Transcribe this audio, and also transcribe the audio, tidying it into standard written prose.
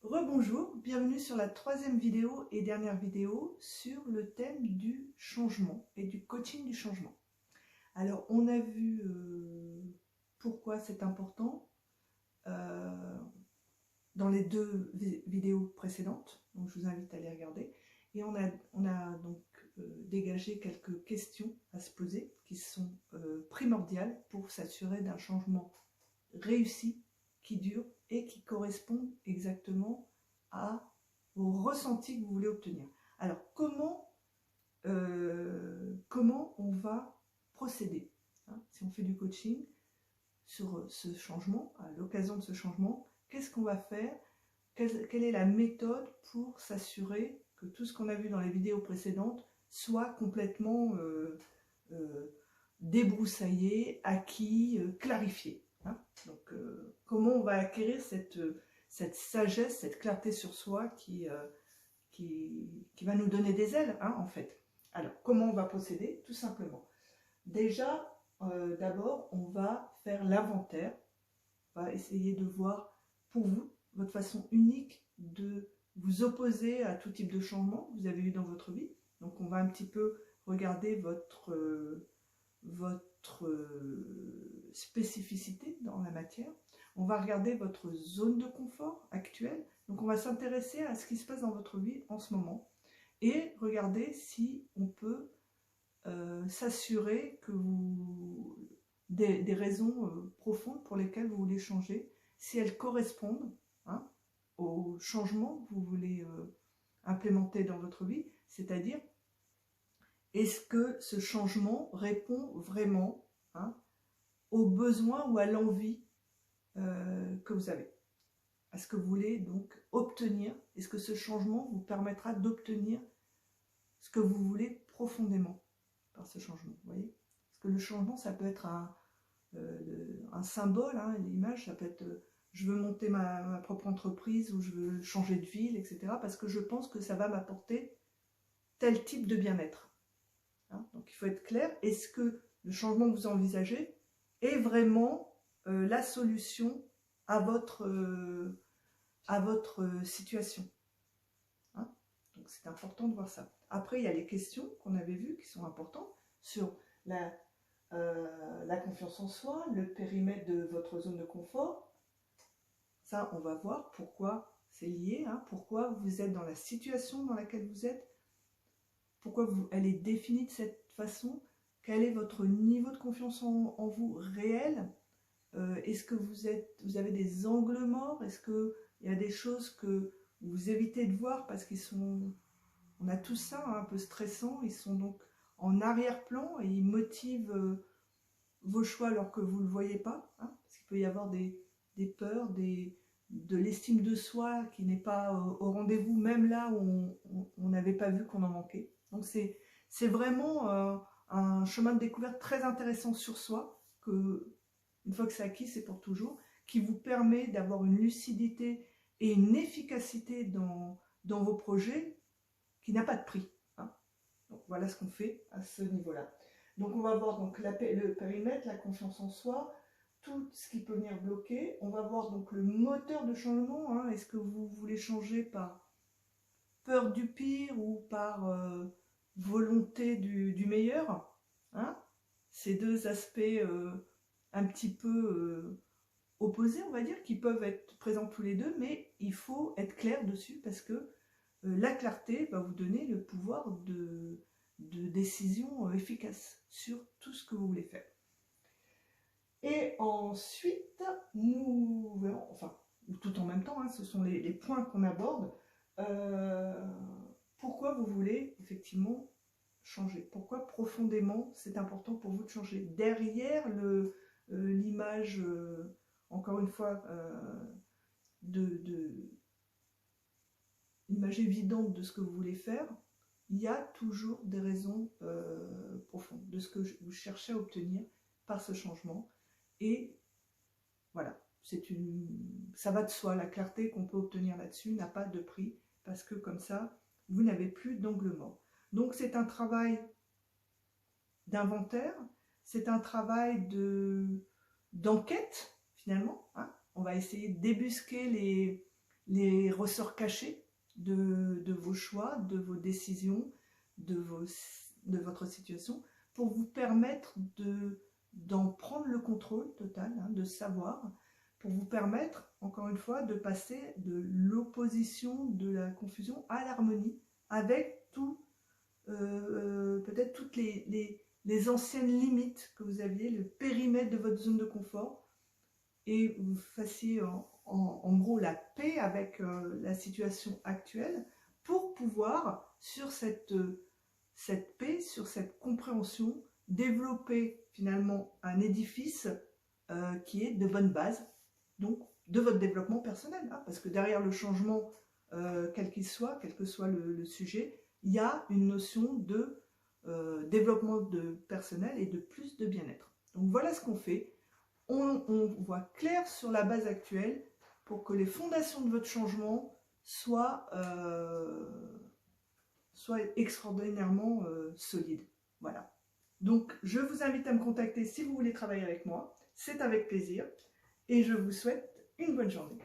Rebonjour, bienvenue sur la troisième vidéo et dernière vidéo sur le thème du changement et du coaching du changement. Alors on a vu pourquoi c'est important dans les deux vidéos précédentes, donc je vous invite à les regarder. Et on a donc dégagé quelques questions à se poser qui sont primordiales pour s'assurer d'un changement réussi, qui dure et qui correspond exactement au ressenti que vous voulez obtenir. Alors, comment on va procéder si on fait du coaching sur ce changement, à l'occasion de ce changement, qu'est-ce qu'on va faire? Quelle est la méthode pour s'assurer que tout ce qu'on a vu dans les vidéos précédentes soit complètement débroussaillé, acquis, clarifié. Donc, comment on va acquérir cette sagesse, cette clarté sur soi qui va nous donner des ailes, en fait. Alors, comment on va procéder? Tout simplement. Déjà, d'abord, on va faire l'inventaire. On va essayer de voir pour vous, votre façon unique de vous opposer à tout type de changement que vous avez eu dans votre vie. Donc, on va un petit peu regarder votre spécificité dans la matière. On va regarder votre zone de confort actuelle. Donc on va s'intéresser à ce qui se passe dans votre vie en ce moment et regarder si on peut s'assurer que des raisons profondes pour lesquelles vous voulez changer, si elles correspondent au changement que vous voulez implémenter dans votre vie, c'est-à-dire est-ce que ce changement répond vraiment aux besoins ou à l'envie que vous avez? Est-ce que vous voulez donc obtenir? Est-ce que ce changement vous permettra d'obtenir ce que vous voulez profondément par ce changement? Vous voyez? Parce que le changement, ça peut être un symbole, l'image, ça peut être je veux monter ma propre entreprise ou je veux changer de ville, etc. Parce que je pense que ça va m'apporter tel type de bien-être. Donc il faut être clair, est-ce que le changement que vous envisagez est vraiment la solution à votre situation? Donc c'est important de voir ça. Après, il y a les questions qu'on avait vues qui sont importantes sur la confiance en soi, le périmètre de votre zone de confort. Ça, on va voir pourquoi c'est lié, pourquoi vous êtes dans la situation dans laquelle vous êtes, pourquoi elle est définie de cette façon, quel est votre niveau de confiance en vous réel, est-ce que vous avez des angles morts, est-ce qu'il y a des choses que vous évitez de voir parce on a tout ça un peu stressant, ils sont donc en arrière-plan et ils motivent vos choix alors que vous ne le voyez pas, parce qu'il peut y avoir des peurs, de l'estime de soi qui n'est pas au rendez-vous, même là où on n'avait pas vu qu'on en manquait. Donc c'est vraiment un chemin de découverte très intéressant sur soi, que une fois que c'est acquis, c'est pour toujours, qui vous permet d'avoir une lucidité et une efficacité dans vos projets qui n'a pas de prix. Donc voilà ce qu'on fait à ce niveau-là. Donc on va voir donc le périmètre, la confiance en soi, tout ce qui peut venir bloquer. On va voir donc le moteur de changement. Est-ce que vous voulez changer par peur du pire ou par volonté du meilleur? Ces deux aspects un petit peu opposés, on va dire, qui peuvent être présents tous les deux, mais il faut être clair dessus parce que la clarté va vous donner le pouvoir de décision efficace sur tout ce que vous voulez faire. Et ensuite, nous verrons, enfin, tout en même temps, ce sont les points qu'on aborde. Pourquoi vous voulez effectivement changer? Pourquoi profondément c'est important pour vous de changer? Derrière l'image, encore une fois, l'image évidente de ce que vous voulez faire, il y a toujours des raisons profondes de ce que vous cherchez à obtenir par ce changement. Et voilà, ça va de soi, la clarté qu'on peut obtenir là-dessus n'a pas de prix, parce que comme ça, vous n'avez plus d'angle mort. Donc c'est un travail d'inventaire, c'est un travail d'enquête, finalement. On va essayer de débusquer les ressorts cachés de vos choix, de vos décisions, de votre situation, pour vous permettre d'en prendre le contrôle total, hein, de savoir, pour vous permettre, encore une fois, de passer de l'opposition, de la confusion à l'harmonie, avec peut-être toutes les anciennes limites que vous aviez, le périmètre de votre zone de confort, et vous fassiez en gros la paix avec la situation actuelle, pour pouvoir, sur cette paix, sur cette compréhension, développer finalement un édifice qui est de bonne base, donc de votre développement personnel, hein, parce que derrière le changement, quel qu'il soit, quel que soit le sujet, il y a une notion de développement personnel et de plus de bien-être. Donc voilà ce qu'on fait. On voit clair sur la base actuelle pour que les fondations de votre changement soient extraordinairement solides. Voilà. Donc, je vous invite à me contacter si vous voulez travailler avec moi. C'est avec plaisir. Et je vous souhaite une bonne journée.